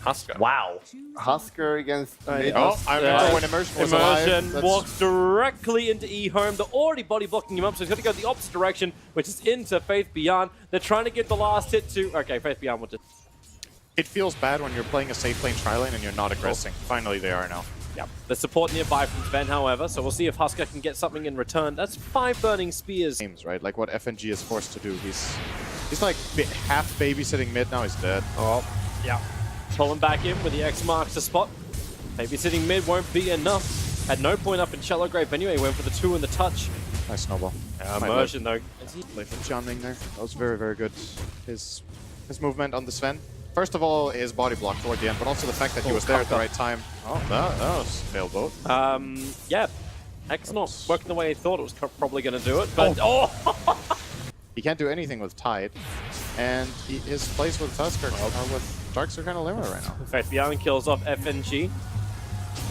Husker. Wow. Husker against mid. Oh, I remember when Immersion was alive. Immersion walks directly into EHOME. They're already body blocking him up, so he's got to go the opposite direction, which is into Faith Beyond. They're trying to get the last hit to... Okay, Faith Beyond wanted... It feels bad when you're playing a safe lane tri-lane and you're not aggressing. Finally, they are now. Yep. There's support nearby from Sven, however, so we'll see if Husker can get something in return. That's 5 burning spears. Games, right? Like what FNG is forced to do. He's like half babysitting mid, now he's dead. Oh, yeah. Pulling back in with the X marks the spot. Babysitting mid won't be enough. At no point up in Shallow Grave anyway, went for the 2 and the touch. Nice snowball. Immersion though. Channing there. That was very, very good. His movement on the Sven. First of all, his body block toward the end, but also the fact that he was there at the right time. Oh, that was failed boat. Yeah. X not working the way he thought it was probably going to do it, but... Oh! He can't do anything with Tide, and his plays with Tusker with Darks are kind of limited right now. Faith Beyond kills off FNG.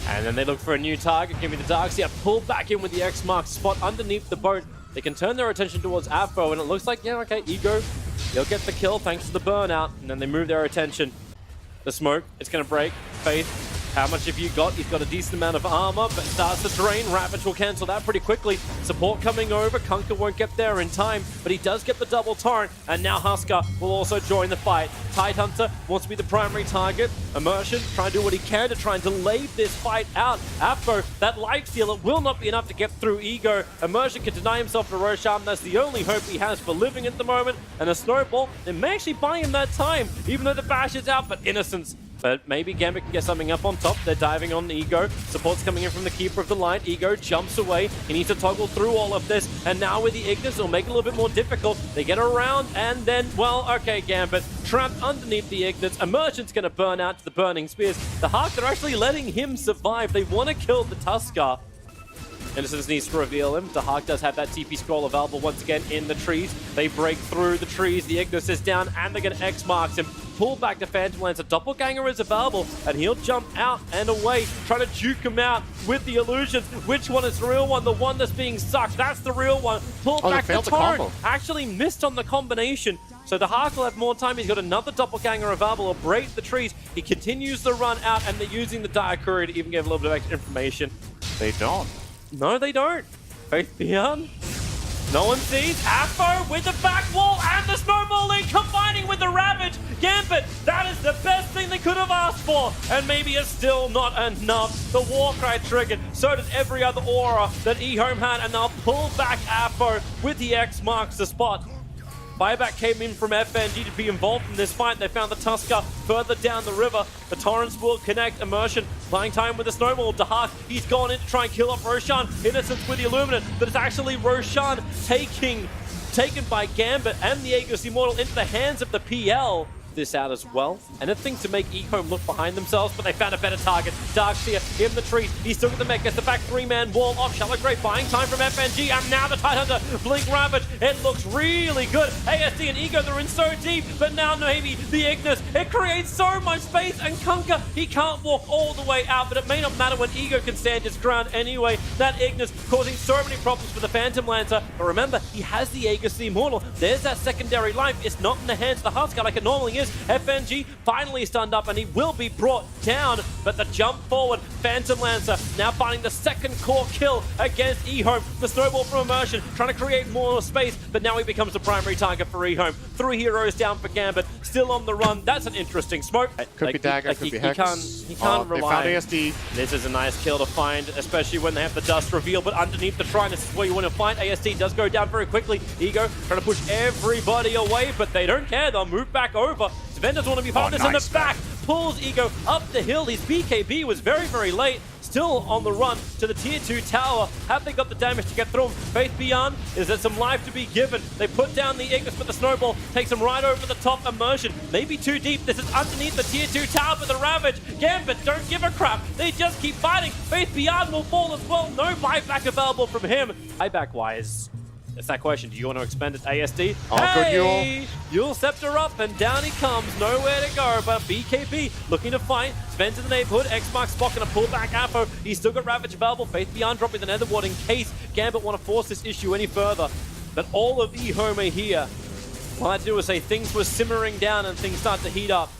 And then they look for a new target. Give me the Darks. Yeah, pull back in with the X mark spot underneath the boat. They can turn their attention towards Afro, and it looks like, yeah, okay, Ego, he'll get the kill thanks to the burnout, and then they move their attention. The smoke, it's going to break. Faith, how much have you got? He's got a decent amount of armor, but starts to drain. Ravage will cancel that pretty quickly. Support coming over. Kunkka won't get there in time, but he does get the double torrent, and now Husker will also join the fight. Tidehunter wants to be the primary target. Immersion trying to do what he can to try and delay this fight out. Afro, that life steal, it will not be enough to get through Ego. Immersion can deny himself to Roshan. That's the only hope he has for living at the moment. And a snowball, it may actually buy him that time, even though the bash is out, but innocence. But maybe Gambit can get something up on top. They're diving on Ego. Support's coming in from the Keeper of the Light. Ego jumps away. He needs to toggle through all of this. And now with the Ignis, it'll make it a little bit more difficult. They get around and then, well, okay, Gambit trapped underneath the Ignis. Immersion's going to burn out to the burning spears. The Hawk, they're actually letting him survive. They want to kill the Tusker. Innocence needs to reveal him. The Hawk does have that TP scroll available once again in the trees. They break through the trees. The Ignis is down, and they're going to X-marks him. Pull back to Phantom Lance. A doppelganger is available, and he'll jump out and away, trying to juke him out with the illusions. Which one is the real one? The one that's being sucked. That's the real one. Pull back the torrent. Actually missed on the combination. So the Hawk will have more time. He's got another doppelganger available. He'll break the trees. He continues the run out, and they're using the Dire Courier to even give a little bit of extra information. They don't. No, they don't. Faith Beyond. No one sees. Afro with the back wall and the snowball link combining with the Ravage. Gambit, that is the best thing they could have asked for. And maybe it's still not enough. The Warcry triggered. So did every other aura that EHOME had. And they'll pull back Afro with the X marks the spot. Buyback came in from FNG to be involved in this fight. They found the Tusker further down the river. The Torrents will connect. Immersion playing time with the snowball. Dahak, he's gone in to try and kill off Roshan. Innocence with the Illuminate, but it's actually Roshan taken by Gambit and the Aegis Immortal into the hands of the PL. This out as well. Anything to make EHOME look behind themselves, but they found a better target. Darkseer in the trees. He's still got the mech. Gets the back 3-man wall off. Shallow Grave buying time from FNG. And now the Tidehunter. Blink Ravage. It looks really good. ASD and Ego, they're in so deep. But now maybe the Ignis. It creates so much space. And Kunkka, he can't walk all the way out. But it may not matter when Ego can stand his ground anyway. That Ignis causing so many problems for the Phantom Lancer. But remember, he has the Aegis Immortal. There's that secondary life. It's not in the hands of the Husker like it normally is. FNG finally stunned up and he will be brought down, but the jump forward, Phantom Lancer now finding the second core kill against EHOME. The snowball from Immersion trying to create more space, but now he becomes the primary target for EHOME. 3 heroes down for Gambit, still on the run. That's an interesting smoke. Could be Dagger, could be Hex. He can't rely. They found ASD. This is a nice kill to find, especially when they have the dust reveal, but underneath the shrine, this is where you want to find. ASD does go down very quickly. Ego trying to push everybody away, but they don't care. They'll move back over. Sven doesn't want to be part of this in the back. Pulls Ego up the hill. His BKB was very, very late. Still on the run to the tier 2 tower. Have they got the damage to get through him? Faith Beyond, is there some life to be given? They put down the Ignis, but the snowball takes him right over the top. Immersion, maybe too deep. This is underneath the tier 2 tower for the Ravage. Gambit, don't give a crap. They just keep fighting. Faith Beyond will fall as well. No buyback available from him. Buyback-wise, it's that question. Do you want to expend it ASD? Oh, hey! Good Yule Scepter up and down he comes. Nowhere to go, but BKB looking to fight. Sven's in the neighborhood. X-Mark Spot going to pull back Afro. He's still got Ravage available. Faith Beyond dropping the Nether Ward in case Gambit want to force this issue any further. But all of EHOME are here. All I had to do was say things were simmering down and things start to heat up.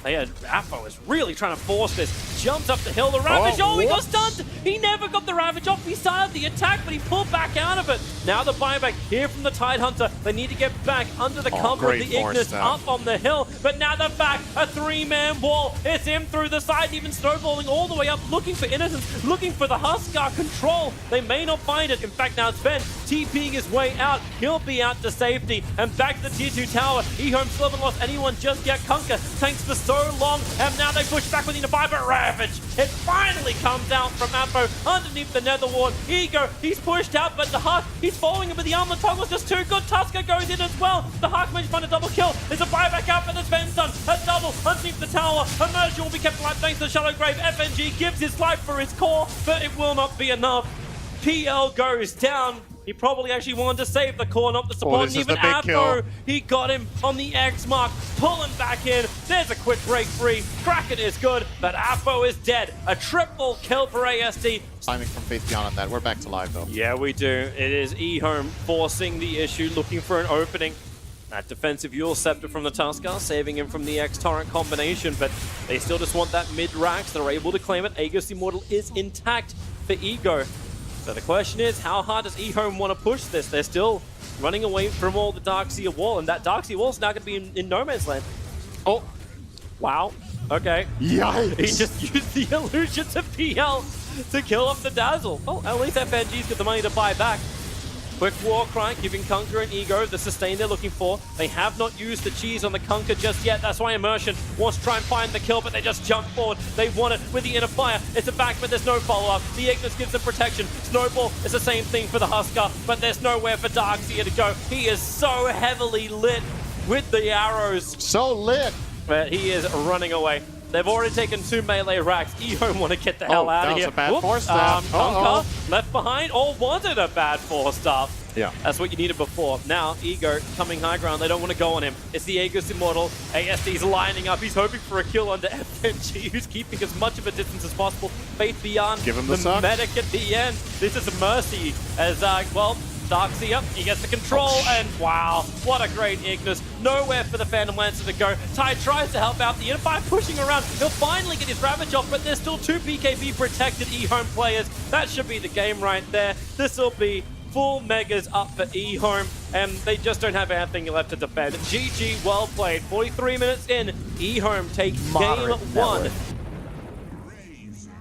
Yeah, Apo is really trying to force this. Jumps up the hill, the Ravage. Oh, he got stunned! He never got the Ravage off. He started the attack, but he pulled back out of it. Now the buyback here from the Tidehunter. They need to get back under the cover of the Ignis up on the hill. But now they're back. A three-man wall. It's him through the side, even snowballing all the way up, looking for Innocence, looking for the Huskar control. They may not find it. In fact, now Sven TPing his way out. He'll be out to safety. And back to the tier 2 tower. EHOME still haven't lost anyone just yet. Kunkka tanks for so long, and now they push back with the Fiber Ravage. It finally comes out from Apo underneath the Nether Ward. Ego, he's pushed out, but the Huck, he's following him, but the armor toggle's just too good. Tusker goes in as well. The Huck managed to find a double kill. There's a buyback out for the Sven stun. A double underneath the tower. Immersion will be kept alive thanks to the Shallow Grave. FNG gives his life for his core, but it will not be enough. PL goes down. He probably actually wanted to save the core, not the support. And even Apo, he got him on the X mark, pulling back in. There's a quick break free. Kraken is good, but Apo is dead. A triple kill for ASD. Timing from Faith Beyond on that. We're back to live though. Yeah, we do. It is EHOME forcing the issue, looking for an opening. That defensive Yule Scepter from the Tuskar, saving him from the X-Torrent combination, but they still just want that mid-racks. They're able to claim it. Aegis Immortal is intact for Ego. So the question is, how hard does EHOME want to push this? They're still running away from all the Darkseer Wall, and that Darkseer Wall is now going to be in No Man's Land. Oh, wow. Okay. Yikes. He just used the illusion to PL to kill off the Dazzle. Well, at least FNG's got the money to buy back. Quick Warcry, giving Kunkka and Ego the sustain they're looking for. They have not used the cheese on the Kunkka just yet. That's why Immersion wants to try and find the kill, but they just jump forward. They want it with the inner fire. It's a back, but there's no follow-up. The Ignis gives them protection. Snowball is the same thing for the Huskar, but there's nowhere for Darkseer to go. He is so heavily lit with the arrows. So lit. But he is running away. They've already taken 2 melee racks. EHOME want to get the hell out of here. That was a bad force staff. Kunkka left behind, or was it a bad force staff? Yeah. That's what you needed before. Now, Ego coming high ground. They don't want to go on him. It's the Aegis Immortal. ASD's lining up. He's hoping for a kill under FNG, who's keeping as much of a distance as possible. Faith Beyond. Give him the suck. Medic at the end. This is a mercy as, Darkseer, he gets the control, and wow, what a great Ignis. Nowhere for the Phantom Lancer to go. Ty tries to help out the Inify, pushing around. He'll finally get his Ravage off, but there's still 2 BKB protected EHOME players. That should be the game right there. This will be full megas up for EHOME, and they just don't have anything left to defend. GG, well played. 43 minutes in, EHOME take game 1.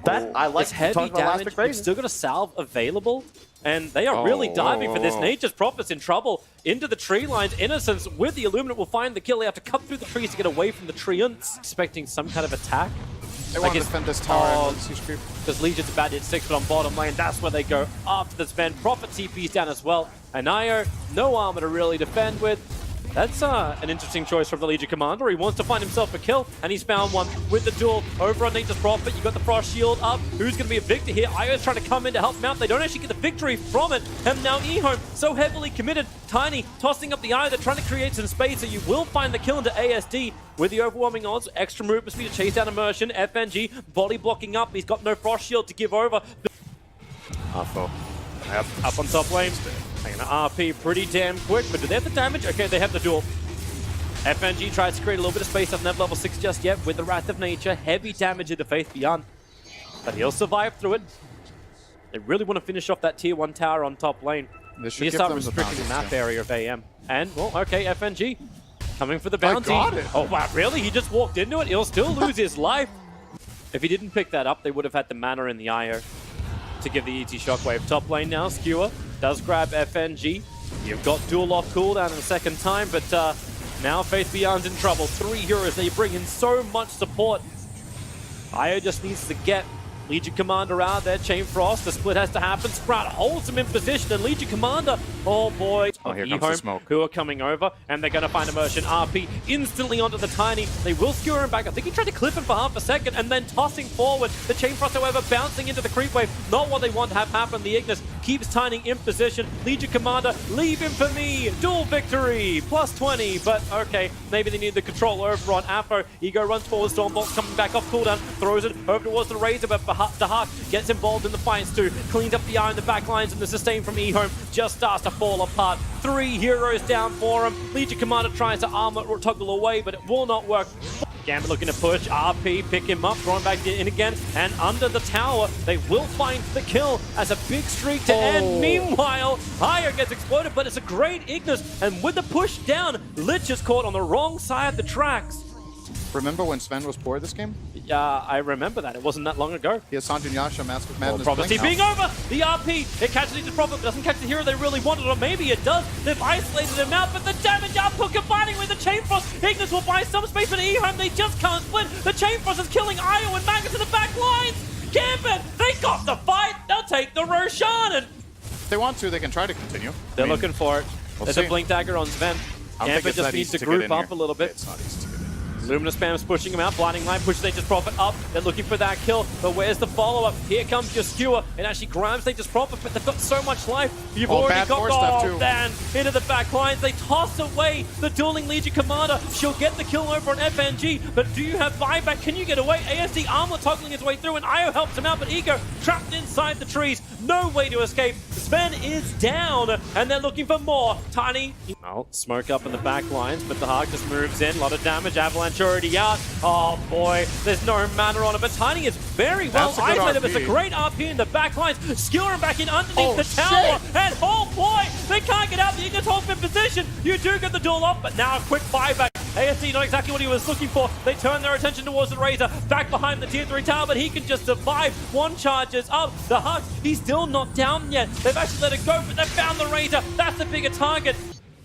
That I like it's heavy damage. You've still got a salve available. And they are really diving for this. Nature's Prophet's in trouble. Into the tree lines. Innocence with the Illuminate will find the kill. They have to cut through the trees to get away from the treants. Expecting some kind of attack. They want to defend this tower. Because Legion's about to hit 6, but on bottom lane, that's where they go after the Sven. Prophet TP's down as well. And Io, no armor to really defend with. That's an interesting choice from the Legion Commander. He wants to find himself a kill, and he's found one with the duel over on Nature's Prophet. You got the Frost Shield up. Who's going to be a victor here? Io's trying to come in to help him out. They don't actually get the victory from it. And now EHOME, so heavily committed. Tiny tossing up the Eye. They're trying to create some space, so you will find the kill into ASD with the overwhelming odds. Extra movement speed to chase down Immersion. FNG, body blocking up. He's got no Frost Shield to give over. Awful. Up on top lane. Taking an RP pretty damn quick, but do they have the damage? Okay, they have the duel. FNG tries to create a little bit of space. Doesn't have level 6 just yet with the Wrath of Nature. Heavy damage into Faith Beyond. But he'll survive through it. They really want to finish off that tier 1 tower on top lane. They should Need to give start them the restricting the map bounties, area of AM. And, well, okay, FNG coming for the bounty. got it. Oh, wow, really? He just walked into it? He'll still lose his life. If he didn't pick that up, they would have had the mana in the IO to give the ET Shockwave. Top lane now, Skewer does grab FNG. You've got duel off cooldown in the second time, but now Faith Beyond's in trouble. 3 heroes, they bring in so much support. IO just needs to get Legion Commander out there, Chain Frost, the split has to happen. Sprout holds him in position, and Legion Commander, oh boy. Oh, here comes the smoke. Who are coming over, and they're going to find Immersion. RP instantly onto the Tiny. They will skewer him back. I think he tried to clip him for half a second, and then tossing forward. The Chain Frost, however, bouncing into the creep wave. Not what they want to have happen. The Ignis keeps Tiny in position. Legion Commander, leave him for me. Dual victory, plus 20, but okay, maybe they need the control over on Apo. Ego runs forward, Stormbolt coming back off cooldown, throws it over towards the Razor, but Dahak gets involved in the fights too. Cleans up the eye in the back lines, and the sustain from EHOME just starts to fall apart. 3 heroes down for him. Legion Commander tries to armor or toggle away, but it will not work. Gambit looking to push. RP, pick him up, throwing back in again. And under the tower, they will find the kill as a big streak to end. Meanwhile, Io gets exploded, but it's a great Ignis. And with the push down, Lich is caught on the wrong side of the tracks. Remember when Sven was poor this game? Yeah, I remember that. It wasn't that long ago. He has Sanjin Yasha, Mask of Madness. Prophecy being over! The RP, it catches the Prophet, but doesn't catch the hero they really wanted, or maybe it does. They've isolated him out, but the damage output combining with the Chain Frost. Ignis will buy some space, but EHOME, they just can't split. The Chain Frost is killing Io and Magnus in the back lines. Gambit, they got the fight. They'll take the Roshan, and If they want to, they can try to continue. they're looking for it. We'll There's see. a Blink Dagger on Sven. I don't think Gambit it's just that needs easy to to get group in up here. a little bit. It's not easy to get in. Luminous Spam's pushing him out. Blinding Light pushes Nature's Prophet up. They're looking for that kill, but where's the follow-up? Here comes your skewer. It actually grabs Nature's Prophet, but they've got so much life. You've already bad got force stuff too. Dan into the back lines. They toss away the Dueling Legion Commander. She'll get the kill over on FNG, but do you have buyback? Can you get away? ASD Armor toggling his way through, and Io helps him out, but Ego trapped inside the trees. No way to escape. Sven is down, and they're looking for more. Tiny, well, smoke up in the back lines, but the Hawk just moves in. A lot of damage. Avalanche already out. Oh boy, there's no mana on it, but Tiny is very well That's a good isolated. It's a RP. great RP in the back lines. Skewering back in underneath the tower, and oh boy, they can't get out. The Ignis holds in position. You do get the duel off, but now a quick buyback. ASD not exactly what he was looking for. They turn their attention towards the Razor, back behind the tier 3 tower, but he can just survive. One charges up. The Hux, he's still not down yet. They've actually let it go, but they've found the Razor. That's the bigger target.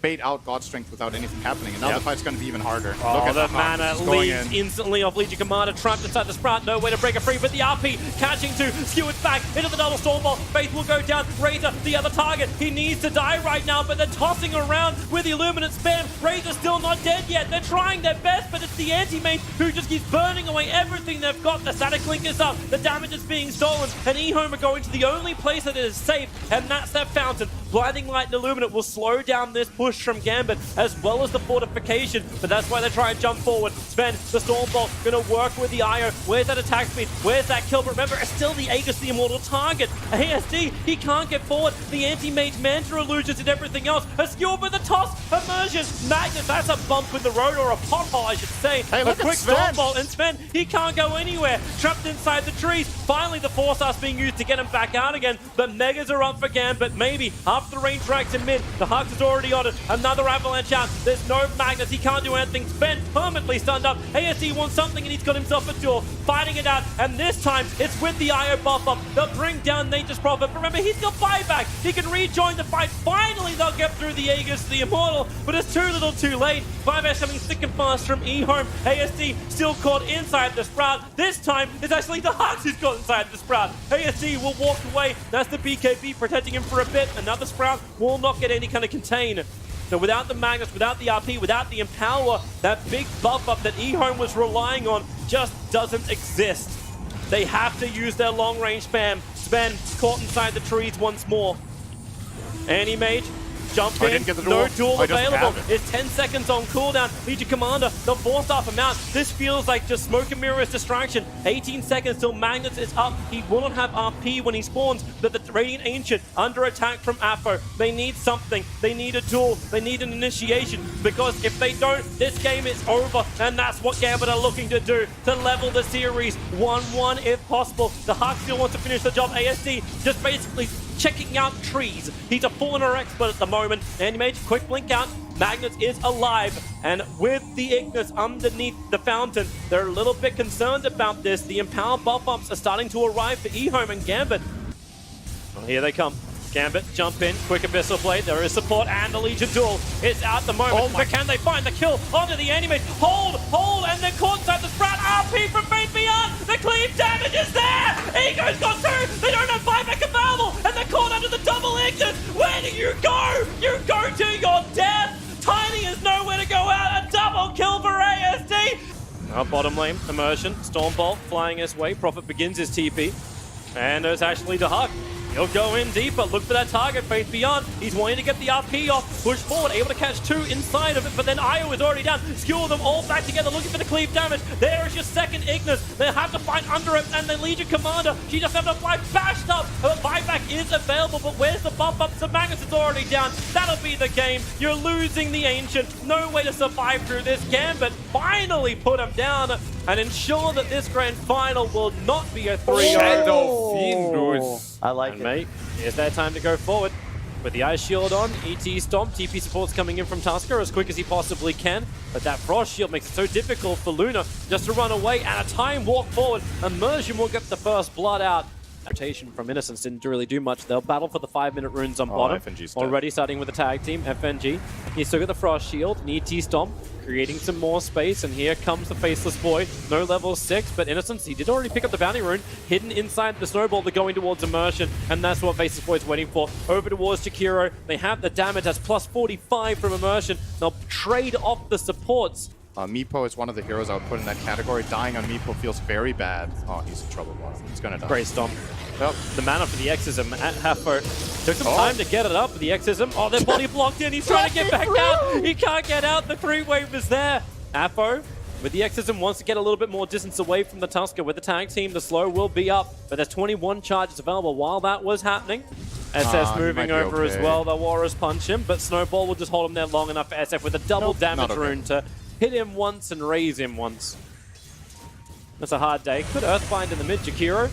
Bait out God Strength without anything happening, and now the fight's going to be even harder. Oh, Look at the Hawk mana just going leaves in. instantly off Legion Commander, trapped inside the Sprout, no way to break it free, but the RP catching to skewered back into the double Stormbolt. Faith will go down. Razor, the other target, he needs to die right now, but they're tossing around with the Illuminate spam. Razor's still not dead yet. They're trying their best, but it's the anti-mage who just keeps burning away everything they've got. The Static Link is up, the damage is being stolen, and EHOME are going to the only place that is safe, and that's that fountain. Blinding Light and Illuminate will slow down this push from Gambit, as well as the fortification, but that's why they try and jump forward. Sven, the Stormbolt, gonna work with the Io. Where's that attack speed? Where's that kill? But remember, it's still the Aegis, the immortal target. ASD, he can't get forward. The anti-mage Mantra illusions and everything else. A skewer with a toss, immersion. Magnus, that's a bump in the road, or a pothole, I should say. Hey, a look at quick Sven. Stormbolt, and Sven, he can't go anywhere. Trapped inside the trees. Finally, the Force Art's being used to get him back out again, but Megas are up for Gambit. Maybe after the range tracks in mid, the Hux is already on it. Another Avalanche out. There's no Magnus. He can't do anything. Sven permanently stunned up. ASD wants something, and he's got himself a duel. Fighting it out, and this time it's with the Io buff up. They'll bring down Nature's Prophet. But remember, he's got buyback. He can rejoin the fight. Finally, they'll get through the Aegis, the Immortal, but it's too little too late. 5S coming thick and fast from EHOME. ASD still caught inside the Sprout. This time, it's actually the Hux who's got inside the Sprout. ASD will walk away. That's the BKB protecting him for a bit. Another Sprout will not get any kind of contain. So without the Magnus, without the RP, without the Empower, that big buff up that EHOME was relying on just doesn't exist. They have to use their long range spam. Sven caught inside the trees once more. Anti-mage, jump I in, didn't get the no duel. duel I doesn't available. have it. It's 10 seconds on cooldown. Legion Commander, they'll force off him out. This feels like just smoke and mirrors distraction. 18 seconds till Magnus is up. He will not have RP when he spawns, but the Radiant Ancient under attack from Aphro. They need something. They need a duel. They need an initiation, because if they don't, this game is over, and that's what Gambit are looking to do, to level the series 1-1 if possible. The Hawk still wants to finish the job. ASD just basically checking out trees. He's a Fallener expert at the moment. Anti-Mage, quick blink out. Magnus is alive, and with the Ignis underneath the fountain, they're a little bit concerned about this. The Empower buff-ups are starting to arrive for EHOME and Gambit. Well, here they come. Gambit, jump in, quick Abyssal Blade, there is support, and the Legion duel is out the moment, but can they find the kill onto the enemy? Hold, and they're caught inside the Sprout. RP from Faith Beyond, the cleave damage is there! Ego's got two, they don't have buyback available, and they're caught under the double Ignis. Where do you go? You go to your death! Tiny is nowhere to go out, a double kill for ASD! Now bottom lane, immersion, Stormbolt flying his way, Prophet begins his TP, and there's actually the Hawk. He'll go in deeper, look for that target, Faith Beyond. He's wanting to get the RP off, push forward, able to catch 2 inside of it, but then Io is already down. Skewer them all back together, looking for the cleave damage. There is your second Ignis. They have to fight under it, and the Legion Commander, she just has to fly bashed up. Her buyback is available, but where's the bump up to Magnus? It's already down. That'll be the game. You're losing the Ancient. No way to survive through this. Gambit finally put him down and ensure that this grand final will not be a 3-0. Shadow Findus. I like And it. mate, it's their time to go forward. With the Ice Shield on, ET Stomp, TP support's coming in from Tusker as quick as he possibly can. But that Frost Shield makes it so difficult for Luna just to run away, and a time walk forward. Immersion will get the first blood out. Rotation from Innocence didn't really do much. They'll battle for the 5-minute runes on bottom. FNG's dead. Already starting with the tag team, FNG. He's still got the Frost Shield, and ET Stomp, creating some more space, and here comes the Faceless Boy. No level 6, but Innocence, he did already pick up the bounty rune, hidden inside the snowball. They're going towards Immersion, and that's what Faceless Boy's waiting for. Over towards Jakiro. They have the damage, that's plus 45 from Immersion. They'll trade off the supports. Meepo is one of the heroes I would put in that category. Dying on Meepo feels very bad. Oh, he's in trouble. He's gonna die. Great Stomp. Yep. The mana for the Exism at Halfo. Took some time to get it up, the Exism. Oh, their body blocked in. He's trying to get back out. He can't get out. The 3-wave is there. Halfo, with the Exism, wants to get a little bit more distance away from the Tusker. With the tag team, the slow will be up, but there's 21 charges available while that was happening. SS moving over as well. The Warriors punch him, but Snowball will just hold him there long enough for SF with a double damage rune to hit him once and raise him once. That's a hard day. Could Earthbind in the mid, Jakiro.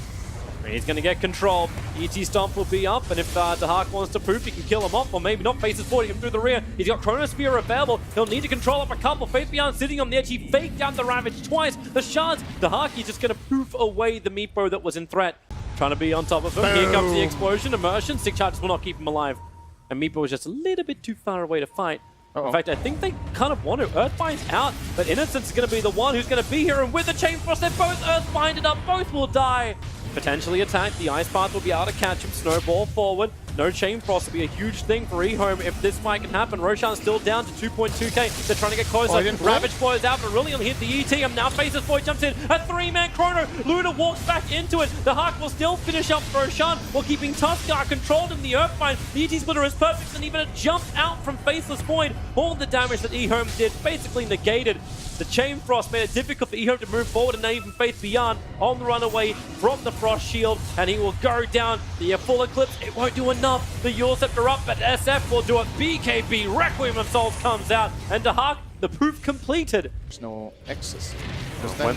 He's going to get control. ET Stomp will be up, and if Dahak wants to poop, he can kill him off, or maybe not. Faces forwarding him through the rear. He's got Chronosphere available. He'll need to control up a couple. Faith Beyond sitting on the edge. He faked out the Ravage twice. The shards. Dahak is just going to poof away the Meepo that was in threat. Trying to be on top of him. Here comes the explosion. Immersion. 6 charges will not keep him alive. And Meepo was just a little bit too far away to fight. In fact, I think they kind of want to. Earthbind's out, but Innocence is going to be the one who's going to be here. And with the Chain Frost, they're both Earthbinded up. Both will die. Potentially attack. The Ice Path will be able to catch him. Snowball forward. No Chain Frost will be a huge thing for EHOME if this fight can happen. Roshan's still down to 2.2k. They're trying to get closer. Ravage blows out, but really only hit the ET. And now Faceless Boy jumps in. A 3-man chrono. Luna walks back into it. The Hawk will still finish up Roshan while keeping Tusker controlled in the Earthbind. The ET splitter is perfect, and even a jump out from Faceless Void. All the damage that EHOME did basically negated. The Chain Frost made it difficult for EHOME to move forward, and now even Faith Beyond on the run away from the Frost Shield, and he will go down. The full Eclipse, it won't do enough. The Yule Scepter up, but SF will do it. BKB, Requiem of Souls comes out, and Dahak, the proof completed. There's no Exis.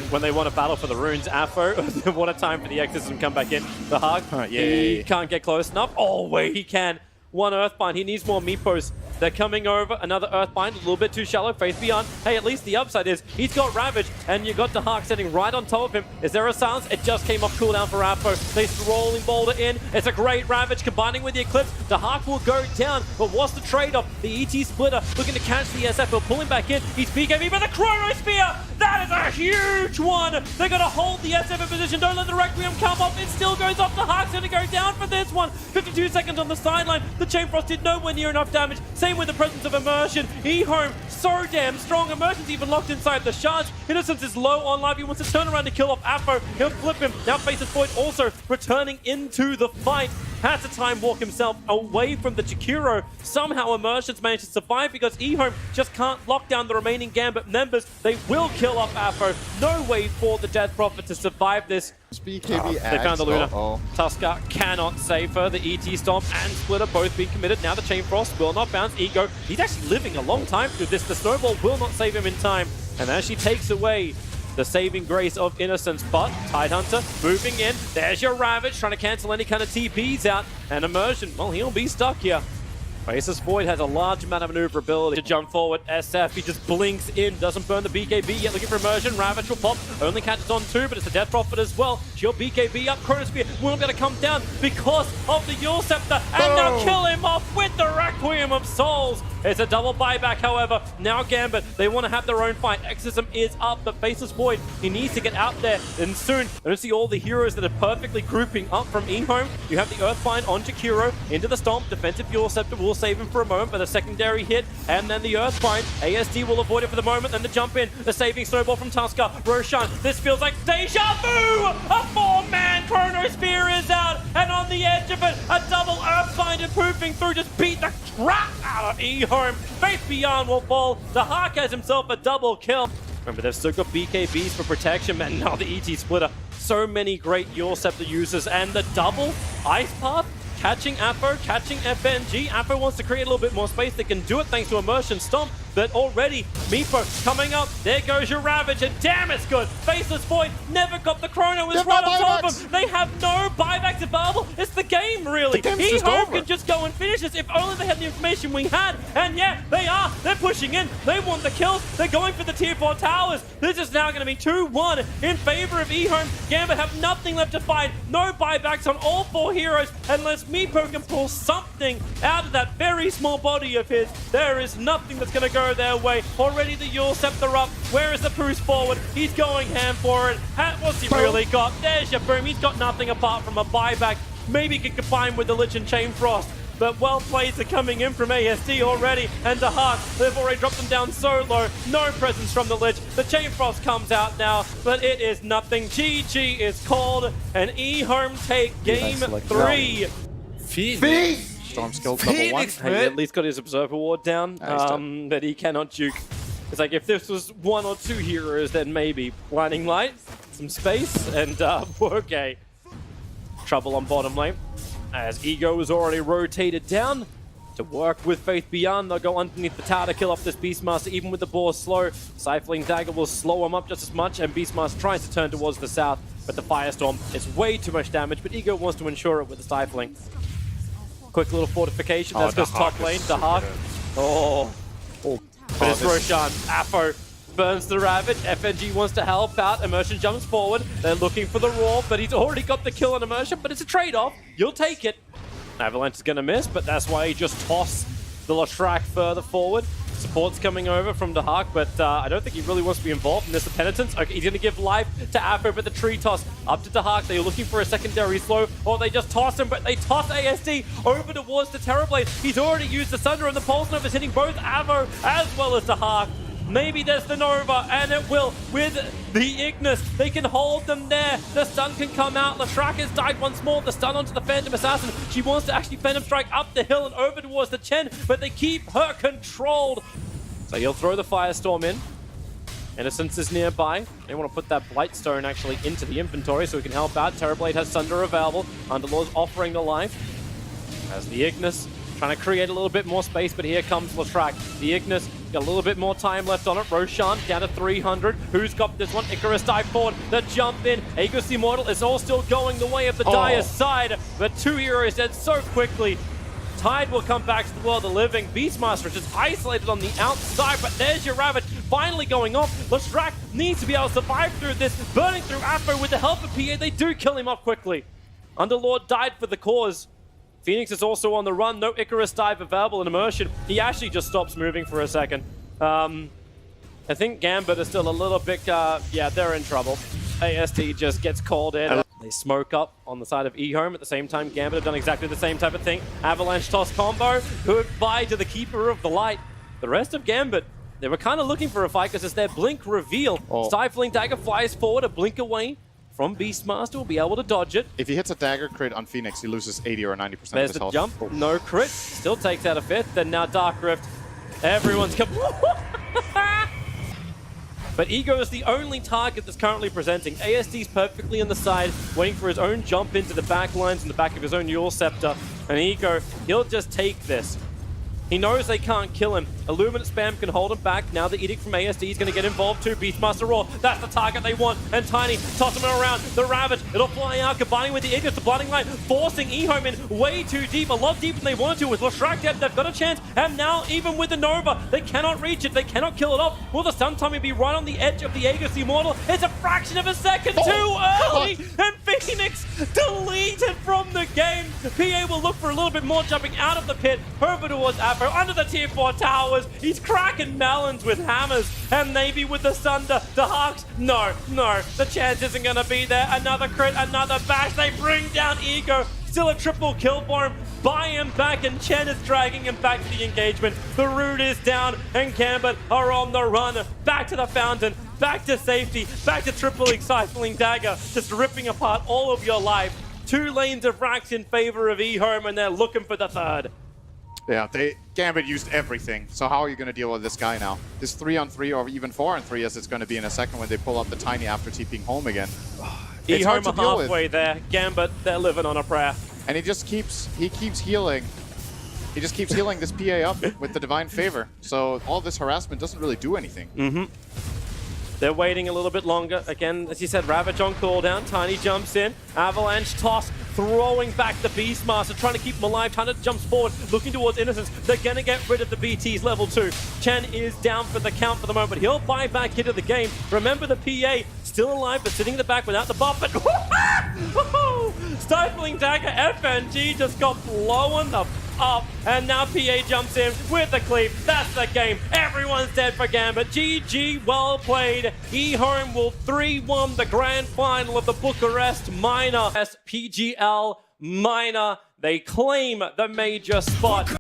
When they want to battle for the runes, Afro, what a time for the Exorcism to come back in. Dahak, he can't get close enough. Oh, wait, he can. One Earthbind, he needs more Meepos. They're coming over, another Earthbind, a little bit too shallow, Faith Beyond. Hey, at least the upside is he's got Ravage, and you got Dahak sitting right on top of him. Is there a silence? It just came off cooldown for Afro. They rolling boulder in. It's a great Ravage combining with the Eclipse. Dahak will go down, but what's the trade-off? The ET Splitter looking to catch the SF. They'll pull him back in. He's BKB, but the Chrono Spear! That is a huge one! They're going to hold the SF in position. Don't let the Requiem come up. It still goes up. Dahak's going to go down for this one. 52 seconds on the sideline. The Chain Frost did nowhere near enough damage. Same with the presence of Immersion. EHOME, so damn strong. Immersion's even locked inside the shards. Innocence is low on life. He wants to turn around to kill off Afro. He'll flip him. Now Faceless Void also returning into the fight. Has to time walk himself away from the Jakiro. Somehow Immersion's managed to survive because EHOME just can't lock down the remaining Gambit members. They will kill off Afro. No way for the Death Prophet to survive this. BKB They found the Luna. Tusker cannot save her. The ET Stomp and Splitter both being committed. Now the Chain Frost will not bounce. Ego, he's actually living a long time through this. The Snowball will not save him in time. And as she takes away the saving grace of Innocence, but Tidehunter moving in. There's your Ravage, trying to cancel any kind of TPs out. And Immersion, well, he'll be stuck here. Faceless Void has a large amount of maneuverability to jump forward. SF, he just blinks in, doesn't burn the BKB yet, looking for Immersion. Ravage will pop, only catches on 2, but it's a Death Prophet as well. She'll BKB up, Chronosphere will not be able to come down because of the Yule Scepter, and now kill him off with the Requiem of Souls. It's a double buyback, however. Now Gambit, they want to have their own fight. Exorcism is up, but Faceless Void, he needs to get out there, and soon, I don't see all the heroes that are perfectly grouping up from EHOME. You have the Earthbind on Jakiro, into the Stomp, defensive Yule Scepter will save him for a moment, but a secondary hit, and then the Earthbind. ASD will avoid it for the moment, then the jump in, the saving Snowball from Tusker. Roshan, this feels like deja vu! A 4-man Chronosphere is out, and on the edge of it, a double Earthbinder poofing through, just beat the crap out of EHOME. Faith Beyond will fall. The Hawk has himself a double kill. Remember, they've still got BKBs for protection, man. Now the ET Splitter. So many great Yule Scepter users, and the double Ice Path, catching Apo, catching FNG. Apo wants to create a little bit more space. They can do it thanks to Immersion Stomp, but already Meepo coming up. There goes your Ravage, and damn, it's good. Faceless Void never got the Chrono. It's right on top of him. They have no buybacks available. It's the game, really. EHOME can just go and finish this if only they had the information we had. And yeah, they are. They're pushing in. They want the kills. They're going for the tier 4 towers. This is now going to be 2-1 in favor of EHOME. Gambit have nothing left to fight. No buybacks on all 4 heroes unless Meepo can pull something out of that very small body of his. There is nothing that's going to go their way. Already the Yule Scepter up. Where is the boost forward? He's going ham for it. What's he really got? There's your boom. He's got nothing apart from a buyback. Maybe he can combine with the Lich and Chain Frost. But well plays are coming in from ASD already, and the Hawk, they've already dropped them down so low. No presence from the Lich. The Chain Frost comes out now, but it is nothing. GG is called, and EHOME take game 3. Phoenix! Storm skill double 1. He at least got his Observer Ward down, but he cannot juke. It's like if this was 1 or 2 heroes, then maybe. Blinding Light, some space, and okay. Trouble on bottom lane. As Ego is already rotated down to work with Faith Beyond. They'll go underneath the tower to kill off this Beastmaster, even with the boar slow. Stifling Dagger will slow him up just as much, and Beastmaster tries to turn towards the south, but the Firestorm is way too much damage, but Ego wants to ensure it with the Stifling. Quick little fortification, that's just top lane, the Hawk. But it's Roshan, Apo burns the Ravage, FNG wants to help out, Immersion jumps forward, they're looking for the Roar, but he's already got the kill on Immersion, but it's a trade-off, you'll take it. Avalanche is gonna miss, but that's why he just tossed the Lashrak further forward. Support's coming over from the Hawk, but I don't think he really wants to be involved in this. The Penitence, okay, he's gonna give life to Apo, but the tree toss up to the Hawk. They're looking for a secondary slow, or they just toss him, but they toss ASD over towards the Terrorblade. He's already used the Sunder, and the Pulse Nova is hitting both Avo as well as the Hawk. Maybe there's the Nova, and it will with the Ignis. They can hold them there. The stun can come out. Lashrak has died once more. The stun onto the Phantom Assassin. She wants to actually Phantom Strike up the hill and over towards the Chen, but they keep her controlled. So he'll throw the Firestorm in. Innocence is nearby. They want to put that Blightstone actually into the inventory so he can help out. Terrorblade has Sunder available. Underlord's offering the life. As the Ignis trying to create a little bit more space, but here comes Lashrak. The Ignis got a little bit more time left on it. Roshan down to 300. Who's got this one? Icarus dive forward. The jump in. Aegis Immortal is all still going the way of the Dire side, but 2 heroes dead so quickly. Tide will come back to the world of the living. Beastmaster is just isolated on the outside, but there's your Ravage finally going off. Lashrak needs to be able to survive through this, burning through Apo with the help of PA. They do kill him off quickly. Underlord died for the cause. Phoenix is also on the run. No Icarus dive available in Immersion. He actually just stops moving for a second. I think Gambit is still a little bit, yeah, they're in trouble. ASD just gets called in. They smoke up on the side of EHOME. At the same time, Gambit have done exactly the same type of thing. Avalanche toss combo. Goodbye to the Keeper of the Light. The rest of Gambit, they were kind of looking for a fight because it's their blink reveal. Stifling Dagger flies forward, a blink away from Beastmaster, will be able to dodge it. If he hits a dagger crit on Phoenix, he loses 80 or 90% of his health. There's the jump, no crit, still takes out a 5th, and now Dark Rift. Everyone's come. But Ego is the only target that's currently presenting. ASD's perfectly on the side, waiting for his own jump into the back lines in the back of his own Yule Scepter. And Ego, he'll just take this. He knows they can't kill him. Illuminate spam can hold him back. Now the Edict from ASD is going to get involved too. Beastmaster Roar, that's the target they want. And Tiny, toss him around. The Ravage, it'll fly out, combining with the Ignis, the Blinding Light, forcing EHOME in way too deep. A lot deeper than they wanted to. With Lashrak dead, they've got a chance. And now, even with the Nova, they cannot reach it. They cannot kill it off. Will the stun timing be right on the edge of the Aegis Immortal? It's a fraction of a second too early. And Phoenix deleted from the game. PA will look for a little bit more jumping out of the pit. Over towards Afro, under the tier 4 towers. He's cracking melons with hammers. And maybe with the Sunder, the Hawks. No, the chance isn't going to be there. Another crit, another bash. They bring down Ego. Still a triple kill for him. Buy him back, and Chen is dragging him back to the engagement. The root is down, and Gambit are on the run. Back to the fountain. back to safety, back to triple Stifling Dagger, just ripping apart all of your life. 2 lanes of racks in favor of EHOME, and they're looking for the third. Yeah, Gambit used everything. So how are you going to deal with this guy now? This 3-on-3 or even 4-on-3 as it's going to be in a second when they pull up the Tiny after TPing home again. It's hard EHOME to are deal with. halfway there. Gambit, they're living on a prayer. And he keeps healing. He just keeps healing this PA up with the Divine Favor. So all this harassment doesn't really do anything. They're waiting a little bit longer. Again, as you said, Ravage on cooldown. Tiny jumps in. Avalanche toss, throwing back the Beastmaster, trying to keep him alive. Tiny jumps forward, looking towards Innocence. They're going to get rid of the BTs level 2. Chen is down for the count for the moment, but he'll buy back into the game. Remember, the PA still alive, but sitting in the back without the buff. But Stifling Dagger, FNG just got blown up. And now PA jumps in with the cleave. That's the game. Everyone's dead for Gambit. GG, well played. EHOME will 3-1 the grand final of the Bucharest Minor. SPGL Minor. They claim the major spot.